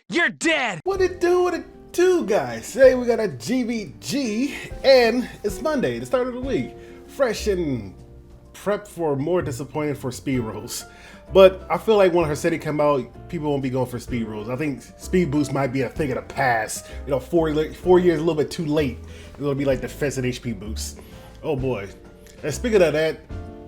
You're dead! What it do, guys? Today we got a GVG, and it's Monday, the start of the week. Fresh and prepped for more disappointing for speed rolls. But I feel like when her city come out, people won't be going for speed rolls. I think speed boost might be a thing of the past. You know, 4 years a little bit too late. It'll be like defense and HP boost. Oh boy. And speaking of that,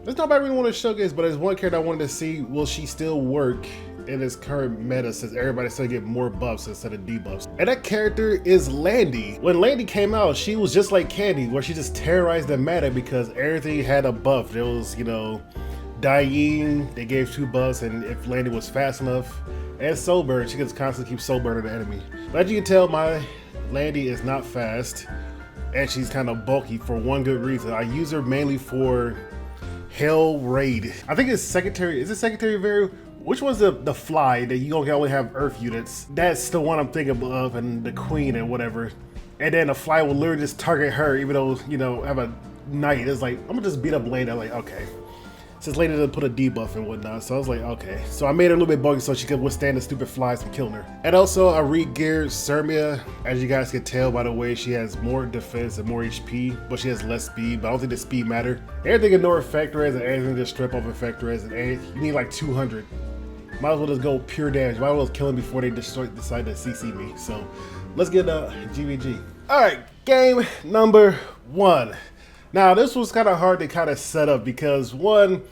there's nobody really want to showcase, but there's one character I wanted to see. Will she still work in this current meta since everybody's still get more buffs instead of debuffs? And that character is Landy. When Landy came out, she was just like Candy, where she just terrorized the meta because everything had a buff. There was, you know, dying, they gave 2 buffs, and if Landy was fast enough, and soul burn, she could constantly keep soul burning the enemy. But as you can tell, my Landy is not fast, and she's kind of bulky for one good reason. I use her mainly for Hell Raid. I think it's Secretary, is it Secretary Variable? Which one's the fly that you can only have earth units? That's the one I'm thinking of, and the queen and whatever. And then the fly will literally just target her, even though, you know, have a knight. It's like, I'm gonna just beat up Lady. I'm like, okay. Since Lady didn't put a debuff and whatnot, so I was like, okay. So I made her a little bit bulky so she could withstand the stupid flies from killing her. And also, I re-geared Sermia. As you guys can tell by the way, she has more defense and more HP, but she has less speed, but I don't think the speed matter. Everything ignore effect res and everything just strip off effect res, and you need like 200. Might as well just go pure damage. Might as well kill him before they decide to CC me. So let's get GVG. All right, game number 1. Now this was kind of hard to kind of set up because 1,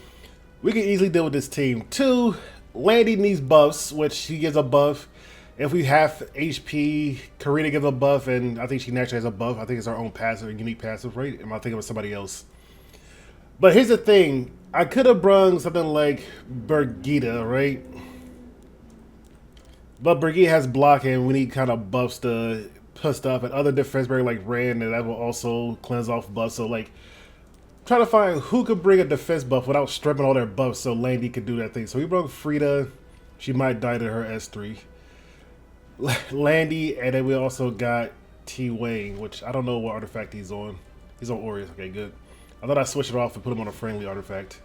we can easily deal with this team. 2, Landy needs buffs, which she gives a buff. If we have HP, Karina gives a buff, and I think she naturally has a buff. I think it's her own passive, unique passive, right? Am I thinking of somebody else? But here's the thing. I could have brung something like Birgitta, right? But Birgitta has block and we need kind of buffs to put stuff, and other defense barrier like Rand, and that will also cleanse off buffs. So like, trying to find who could bring a defense buff without stripping all their buffs so Landy could do that thing. So we brought Frida. She might die to her S3. Landy, and then we also got T Wayne, which I don't know what artifact he's on. He's on Aureus. Okay, good. I thought I switched it off and put him on a friendly artifact.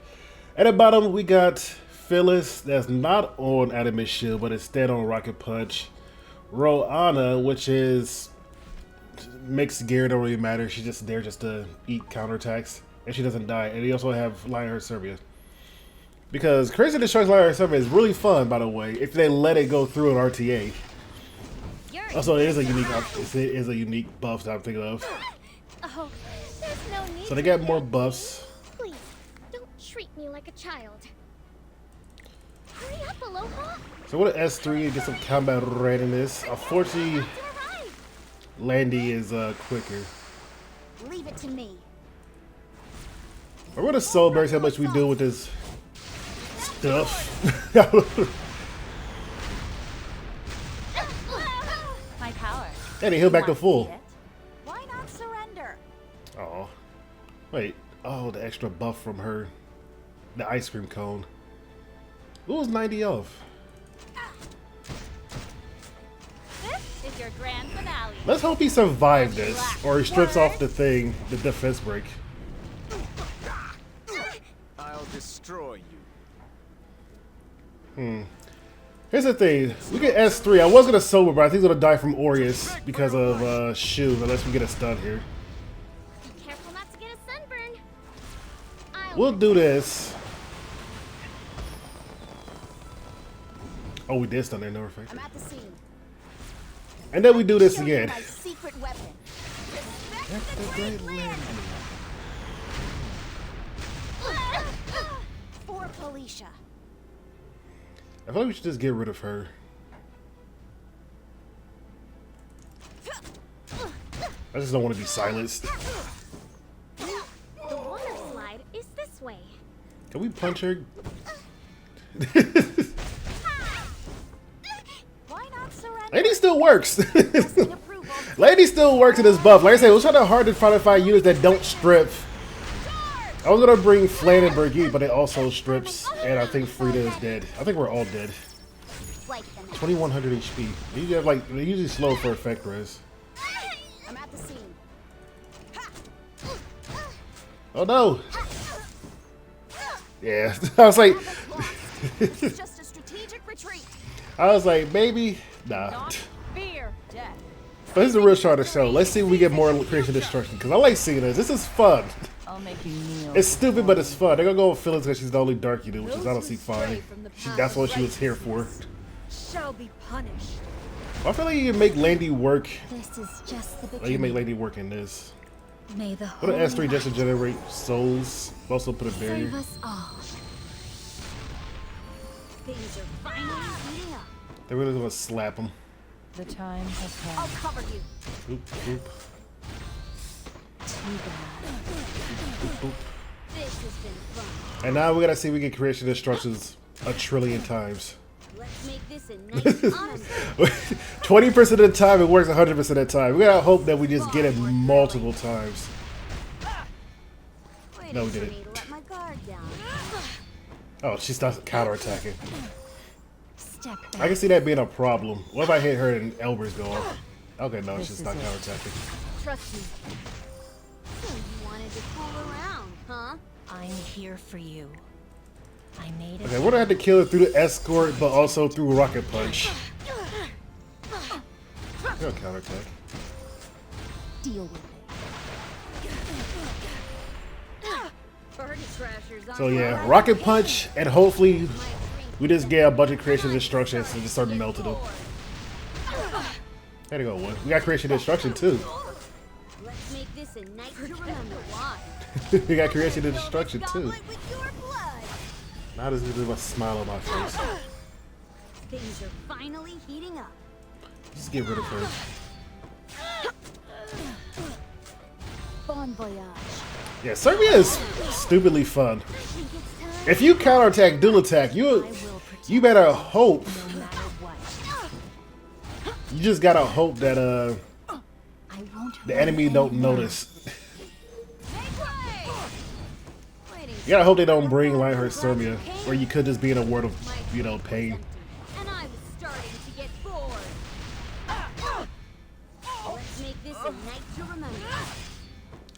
At the bottom, we got Phyllis, that's not on Adamant Shield, but instead on Rocket Punch. Roanna, which is mixed gear, don't really matter. She's just there just to eat counterattacks, and she doesn't die. And you also have Lion Serbia. Because Crazy Destruction Lion Serbia is really fun, by the way, if they let it go through an RTA. Also, it is a unique buff that I'm thinking of. Oh, there's no need. So they got more buffs. Please, don't treat me like a child. Hurry up, Aloha. So what an S3 to get some combat readiness. Unfortunately, Landy is quicker. Leave it to me. I want to soul burst how much we do with this stuff. My power. And he healed back to full. Why not surrender? Oh, wait. Oh, the extra buff from her. The ice cream cone. What was 90 off? This is your grand finale. Let's hope he survived this, or he strips off the thing, the defense break. I'll destroy you. Here's the thing. We get S3. I was gonna sober, but I think he's gonna die from Aureus because of Shu, unless we get a stun here. Be careful not to get a sunburn. We'll do this. Oh, we did stun there, no effect. I'm at the scene. And then we do this again. My secret weapon. That's the great Landy. For Felicia. I feel like we should just get rid of her. I just don't want to be silenced. The water slide is this way. Can we punch her? Why not surrender? Lady still works. Requesting approval. Lady still works in this buff. Like I said, it was trying to hard to try to find units that don't strip. I was gonna bring Flan and Birgitte, but it also strips, and I think Frida is dead. I think we're all dead. 2100 HP. They usually have like, they usually slow for effect res. I'm at the scene. Oh no! Yeah, I was like, It's just a strategic retreat. I was like, maybe Nah. Not fear death. But this is the real start of the show. Let's see if we get more creation destruction. Because I like seeing this. This is fun. I'll make you kneel. It's stupid, but it's fun. They're going to go with Phyllis because she's the only dark unit, which is I don't see fine. That's what she was here for. Shall be punished. I feel like you can make Landy work. This is just the Like you beginning. can make Landy work in this. May the Put an whole S3 just to light generate souls. Also put a barrier. save us all. Things are finally heating up. They're really going to slap him. The time has I'll come. cover you. Oop, oop, Too bad. oop, oop. This has been fun. And now we got to see if we get creation destructions a trillion times. Let's make this a nice honest. 20% of the time, it works 100% of the time. We gotta hope that we just get it multiple times. No, we did it. Let my guard down. Oh, she starts counterattacking. Step I back. can see that being a problem. What if I hit her and Elber's go off? Okay, no, she's not counterattacking. Trust me. So you wanted to fool around, huh? I'm here for you. I made it. Okay, we're gonna have to kill her through the escort, but also through rocket punch. Go counterattack. Deal with it. Birdie crashers on So yeah, my rocket punch, and hopefully dream. we just get a bunch of creation destructions and just start melting them. There you go, one. We got creation destruction too. Let's make this a night to remember. Why? We got creation destruction too. Goblet with your blood. Now this is a smile on my face. Things are finally heating up. Just get rid of her. Bon voyage. Yeah, Serbia is stupidly fun. Think it's time? If you counterattack, dual attack, you better hope. No matter what. You just gotta hope that I won't the run enemy don't anymore. notice. Make way! Waiting You gotta hope they don't bring Lionheart Serbia, or you could just be in a world of, you know, pain. and I was starting to get bored. Let's make this a night to remember.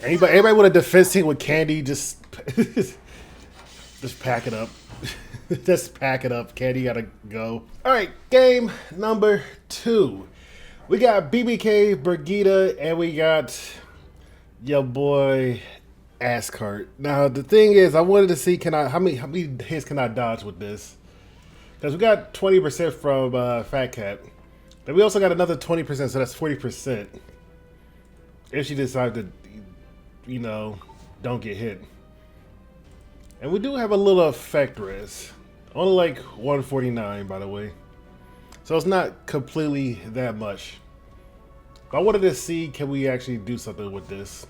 Anybody with a defense team with Candy, just just pack it up. Just pack it up. Candy gotta go. All right, game number 2. We got BBK, Brigida, and we got your boy Ascart. Now the thing is, I wanted to see how many hits can I dodge with this? Because we got 20% from Fat Cat. Then we also got another 20%, so that's 40%. If she decides to, you know, don't get hit. And we do have a little effect res. Only like 149, by the way. So it's not completely that much. But I wanted to see, can we actually do something with this?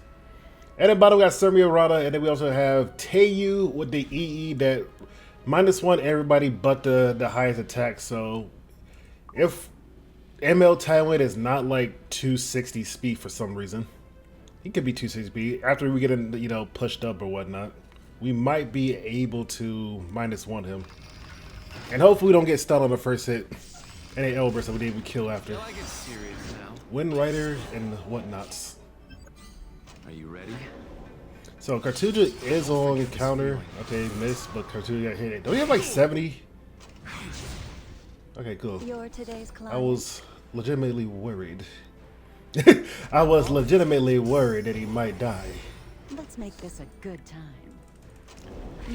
And then bottom we got Sermia Rada, and then we also have Teiyu with the EE that -1 everybody but the highest attack. So if ML Tywin is not like 260 speed for some reason, he could be 260 speed after we get him, you know, pushed up or whatnot. We might be able to -1 him, and hopefully we don't get stunned on the first hit. And then Elber, so we didn't kill after. I get serious now. Wind Rider and whatnots. Are you ready? So Cartuja is on counter. Okay, missed, but Cartuja got hit. Don't we have like 70? Okay, cool. You're today's client. I was legitimately worried. I was legitimately worried that he might die. Let's make this a good time.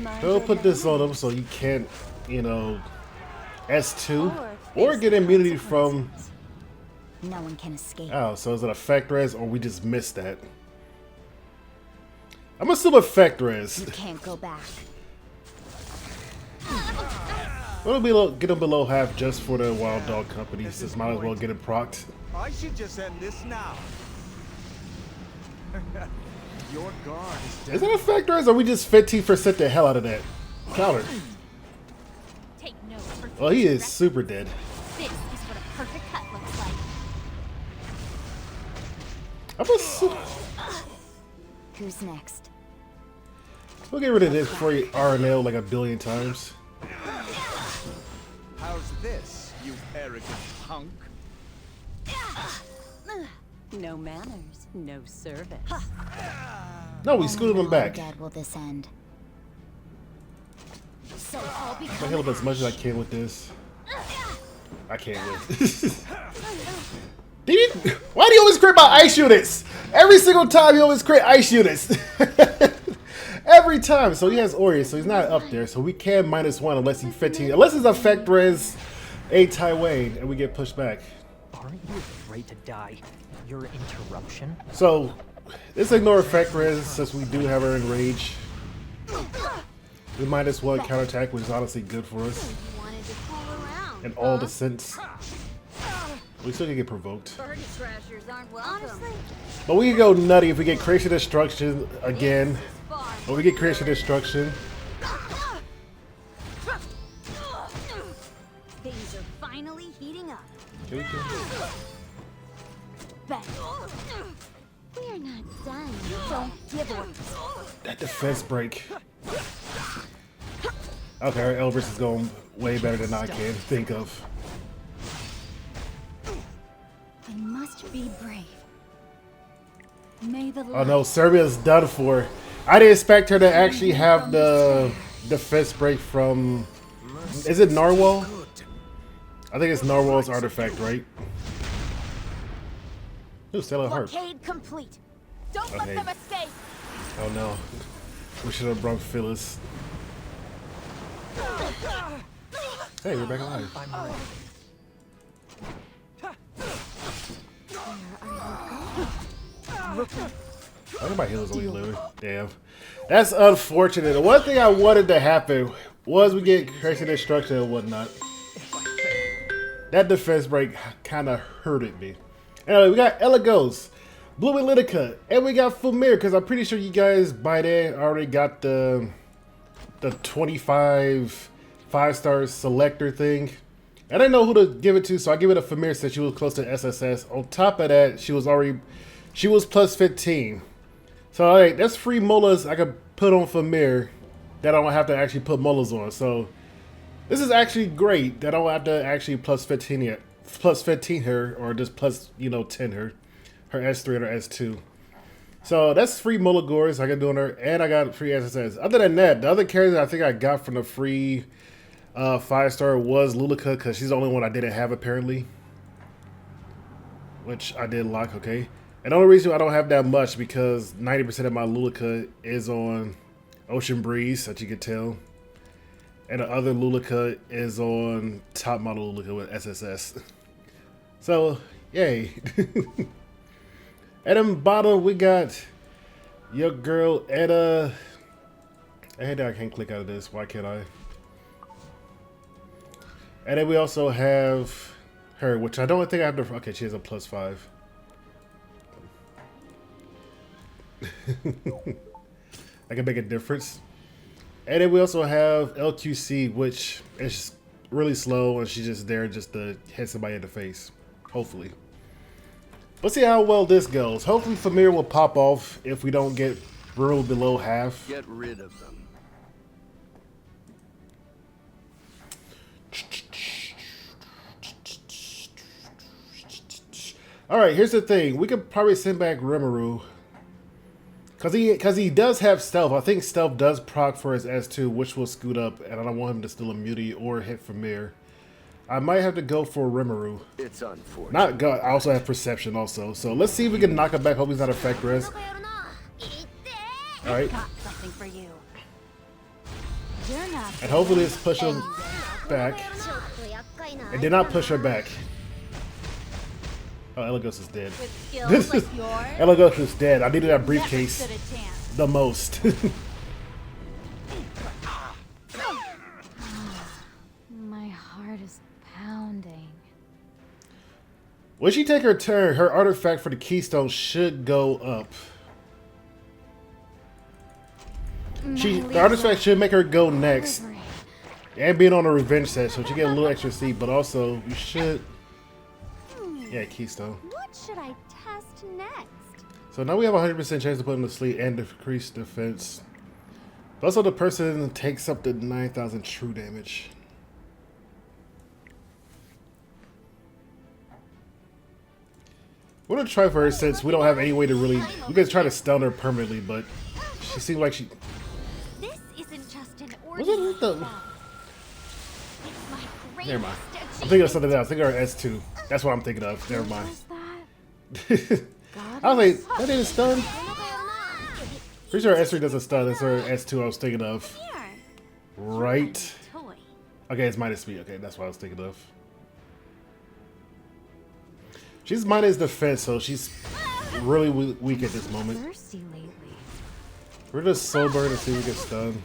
Mind We'll your put this on him manners. so you can't, you know, S2 Or or get immunity from. consequences. No one can escape. Oh, so is it effect res or we just missed that? I'm assuming effect res. You can't go back. We'll get him below half just for the Wild Dog Company. Just might as well get it procced. I should just end this now. Your guard is Is it effect res or we just 15% the hell out of that? Counter. Take note. For Well, he is future super dead. reference. This is what a perfect cut looks like. I'm assuming. Who's next? We'll get rid of this before you RNL like a billion times. How's this, you arrogant punk? No manners, no service. No, we screwed him How back. dead will this end? So I'll I'm gonna become heal up as much as I can with this. I can't win. Why do you always crit my ice units? Every single time you always crit ice units. Every time. So he has Ori, so he's not up there. So we can -1 unless he's 15. Unless his effect res a Taiwan and we get pushed back. Aren't you afraid to die? Your interruption? So let's ignore effect res since we do have her in rage. We -1 counterattack, which is honestly good for us. Wanted to fool around. In all the sense. We still can get provoked. Birdie trashers aren't welcome. Honestly, But we can go nutty if we get creation destruction again. Or we get creation destruction. things are finally heating up. Okay, Bet. We're not done. Don't give up. that defense break. Okay, our Elvis is going way better than I can think of. I must be brave. May the Oh no, Serbia's done for. I didn't expect her to actually have the defense break from. Is it Narwhal? I think it's Narwhal's artifact, right? Ooh, still a heart. blockade complete. Don't Okay. let them escape. Oh no. We should have brought Phyllis. Hey, we're back alive. I'm ready. I think my healers only living. Damn. That's unfortunate. The one thing I wanted to happen was we get creation destruction and whatnot. That defense break kind of hurted me. Anyway, we got Elagos, Blue Litica, and we got Fumir, because I'm pretty sure you guys by then already got the 25 5-star selector thing. I didn't know who to give it to, so I give it to Fumir since she was close to SSS. On top of that, she was plus 15. So alright, that's free molas I could put on Fumir that I don't have to actually put molas on. So this is actually great that I don't have to actually plus 15 yet. Plus 15 her, or just plus, 10 her S3 or S2. So that's free Molagors I can do on her, and I got free SSS. Other than that, the other characters I think I got from the free 5-star was Lulica, because she's the only one I didn't have apparently. Which I did lock, okay. And the only reason I don't have that much because 90% of my Lulica is on Ocean Breeze, that you can tell. And the other Lulica is on top model Lulica with SSS. So, yay. At the bottom, we got your girl, Etta. And I can't click out of this. Why can't I? And then we also have her, which I don't think I have to. Okay, she has a +5. I can make a difference. And then we also have LQC, which is really slow, and she's just there just to hit somebody in the face. Hopefully. Let's see how well this goes. Hopefully Fumir will pop off if we don't get ruled below half. Get rid of them. Alright, here's the thing. We could probably send back Rimuru. Because he does have stealth. I think stealth does proc for his S2, which will scoot up, and I don't want him to steal immunity or hit Fumir. I might have to go for Rimuru. It's unfortunate. Not God. I also have perception also. So let's see if we can knock him back. Hope he's not effect res. Alright. Got something for you. You're not. And hopefully this push him back. It did not push her back. Oh, Elagos is dead. With skills like yours, Elagos is dead. I needed that never briefcase stood a chance. the most. My heart is pounding. When she take her turn, her artifact for the keystone should go up. The artifact should make her go next. And being on a revenge set, so she get a little extra seat, but also you should. Yeah, keystone. What should I test next? So now we have a 100% chance to put him to sleep and decrease defense. But also the person takes up to 9,000 true damage. We're gonna try for her since we don't have any way to really. We can try to stun her permanently, but she seems like she. This isn't just an Was ordinary it the? spell. It's my Never mind. greatest I'm thinking of something else. I think of her S2. That's what I'm thinking of. Never mind. Was that? I was like, that didn't stun. Pretty sure S3 doesn't stun. That's her S2 I was thinking of. Right. Okay, it's minus speed. Okay, that's what I was thinking of. She's minus defense, so she's really weak at this moment. Thirsty lately. We're just soul burn and see if we get stunned.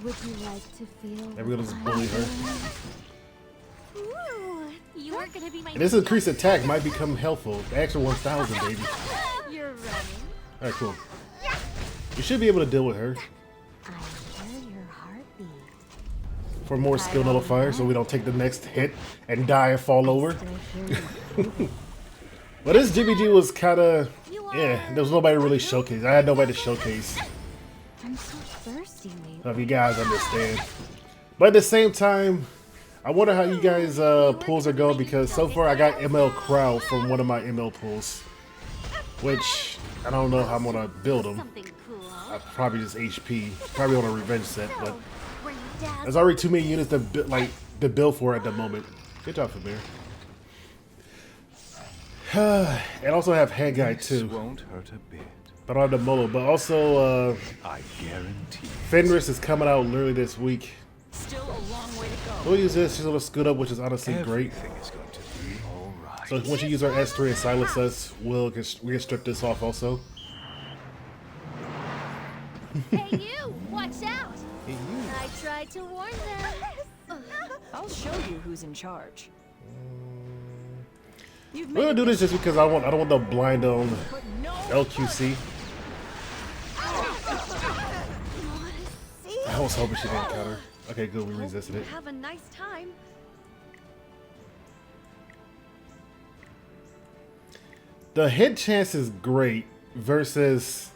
Would you like to feel? And we're gonna just bully her. Ooh, you are gonna be my. And this increased attack might become helpful. The extra 1,000, baby. You're running. Alright, cool. You should be able to deal with her. I hear your heartbeat. For more skill nullifier, so we don't take the next hit and die and fall over. Still hear you. But this GBG was kinda, yeah, there was nobody to really showcase. I had nobody to showcase. I'm so thirsty lately. If you guys understand. But at the same time, I wonder how you guys pulls are going, because so far I got ML Crowd from one of my ML pulls, which I don't know how I'm gonna build them. Something cool. Probably just HP, probably on a revenge set, but Were you dazzled? there's already too many units to build for at the moment. Good job, Famir. And also have Head Guy too, Won't hurt a bit. but I don't have the Molo. But also I guarantee. Fenris is coming out literally this week. Still a long way to go. We'll use this. She's gonna scoot up, which is honestly great. Everything is going to be all right. So once you use our S3 and silence us, we can strip this off also. Hey, you! Watch out! I tried to warn them. I'll show you who's in charge. You've We're gonna do this just because I don't want the blind on but no LQC. I was hoping she didn't counter. Okay, good. We resisted it. Have a nice time. The hit chance is great versus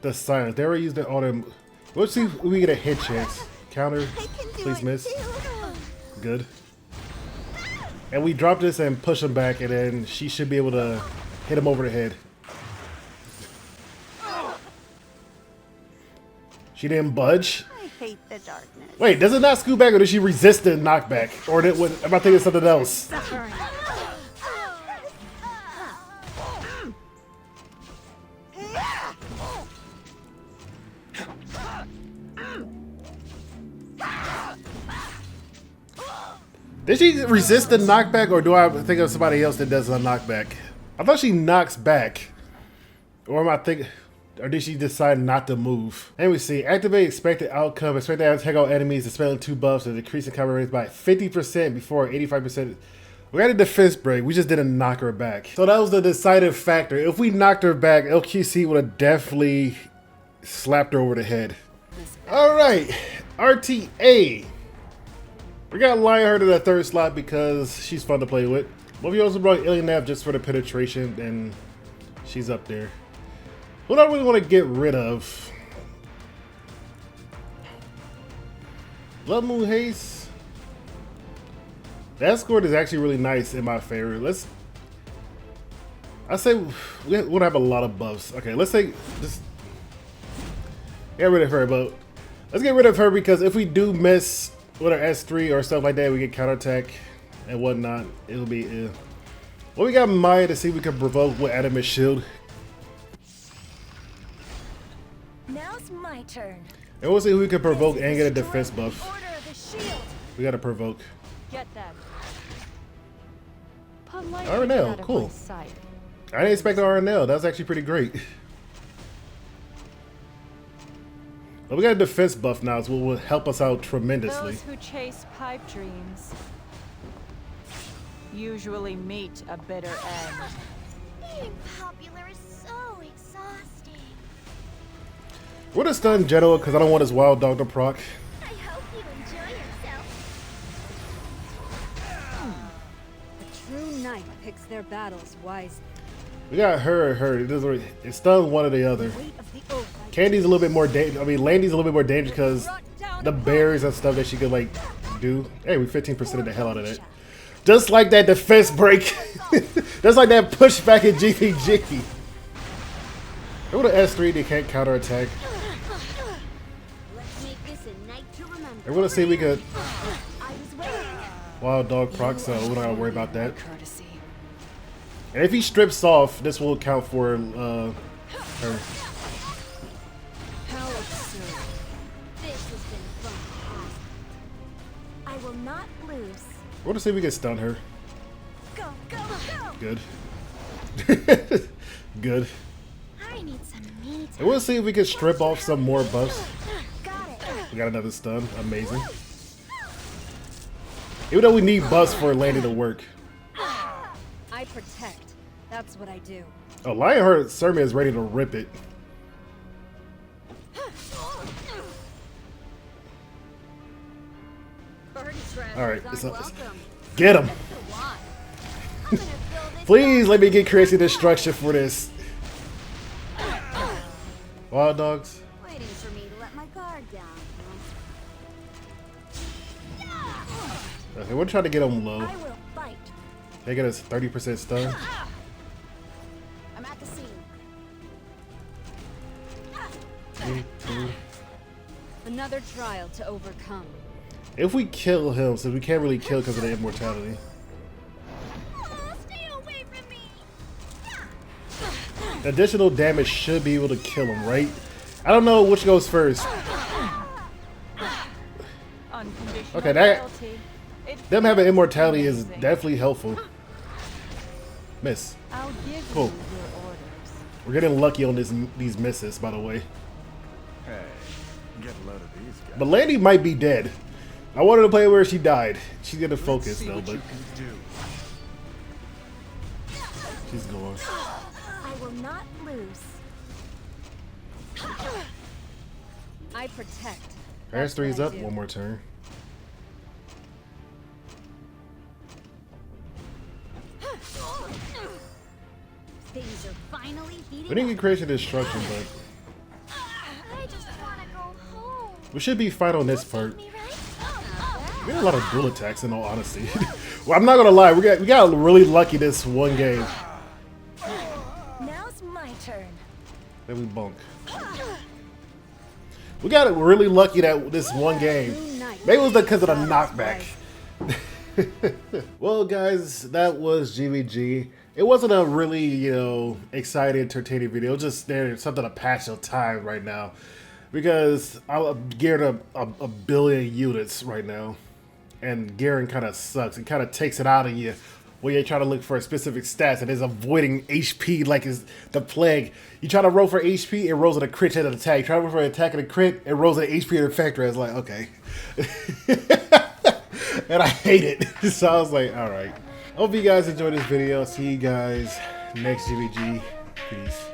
the silence. They already used all them. Let's see if we get a hit chance. Counter, please miss. Good. And we drop this and push him back, and then she should be able to hit him over the head. She didn't budge. I hate the darkness. Wait, does it not scoot back, or did she resist the knockback? Or did, am I thinking something else? Did she resist the knockback, or do I think of somebody else that does a knockback? I thought she knocks back. Or am I thinking, or did she decide not to move? And we see, activate expected outcome. Expect to take out enemies, dispelling 2 buffs, and decreasing combat rates by 50% before 85%. We got a defense break. We just didn't knock her back. So that was the decisive factor. If we knocked her back, LQC would have definitely slapped her over the head. All right, RTA. We got Lionheart in the 3rd slot because she's fun to play with. But we also brought Alien Nav just for the penetration, and she's up there. Who do I really want to get rid of? Blood Moon Haste. The escort is actually really nice in my favor. I say we don't have a lot of buffs. Okay, let's say just get rid of her, but let's get rid of her because if we do miss with our S3 or stuff like that, we get counterattack and whatnot. It'll be well, we got Maya to see if we can provoke with Adamant Shield. Now's my turn. And we'll see who we can provoke and get a defense buff. Order of the shield. We gotta provoke. get that. Politely Arnell, out of cool. my sight. I didn't expect Arnell. That was actually pretty great. But we got a defense buff now, so it will help us out tremendously. Those who chase pipe dreams usually meet a bitter end. Being popular is so exhausting. We're gonna stun Genoa because I don't want his wild dog to proc. I hope you enjoy yourself. A true knight picks their battles wisely. We got her. It doesn't really, it stuns one or the other. Weight of the oath I Candy's a little bit more dangerous. I mean, Landy's a little bit more dangerous because the berries and stuff that she could like do. Hey, we 15% of the hell out of that. Just like that defense break. Just like that pushback in GVG. Go to S3, they can't counterattack. Let's make this a night to remember. And we're gonna see if we could I was waiting. wild dog proc, so we don't gotta worry about that. Courtesy. And if he strips off, this will account for her. How absurd. This has been fun. I will not lose. We're gonna see if we can stun her. Go, go, go! Good. Good. I need some me And we'll see if we can strip off some more buffs. Got it. We got another stun. Amazing. Even though we need buffs for Landy to work. I protect. That's what I do. Oh, Lionheart Sermon is ready to rip it. Alright, get him. Please let me get crazy destruction for this. Wild dogs. Waiting for me to let my guard down. Okay, we're trying to get them low. I will fight. They get us 30% stun. I'm at the scene. Another trial to overcome. If we kill him, since we can't really kill because of the immortality. Stay away from me. Additional damage should be able to kill him, right? I don't know which goes first. Unconditional Okay, that loyalty. them having immortality is definitely helpful. Miss. I'll give Cool. you your orders. We're getting lucky on these misses, by the way. Hey, get a load of these guys. But Landy might be dead. I wanted to play where she died. She's gonna Let's focus see though, what but you can do. she's going. I will not lose. I protect. Paris That's what 3's I up. do. One more turn. Things are finally heating We didn't get creation destruction, but I just want to go home. we should be fine on this part. Me, right? We had a lot of dual attacks in all honesty. Well, I'm not gonna lie, we got really lucky this one game. Now's my turn. Then we bunk. We got really lucky that this one game. Maybe it was because of the knockback. Well, guys, that was GVG. It wasn't a really, exciting, entertaining video. It was just something to pass your time right now. Because I'm geared up a billion units right now. And gearing kind of sucks. It kind of takes it out of you when you're trying to look for specific stats and is avoiding HP like it's the plague. You try to roll for HP, it rolls at a crit hit and attack. You try to roll for an attack and a crit, it rolls at HP and effect. It's like, okay. And I hate it. So I was like, alright. Hope you guys enjoyed this video. See you guys next GVG. Peace.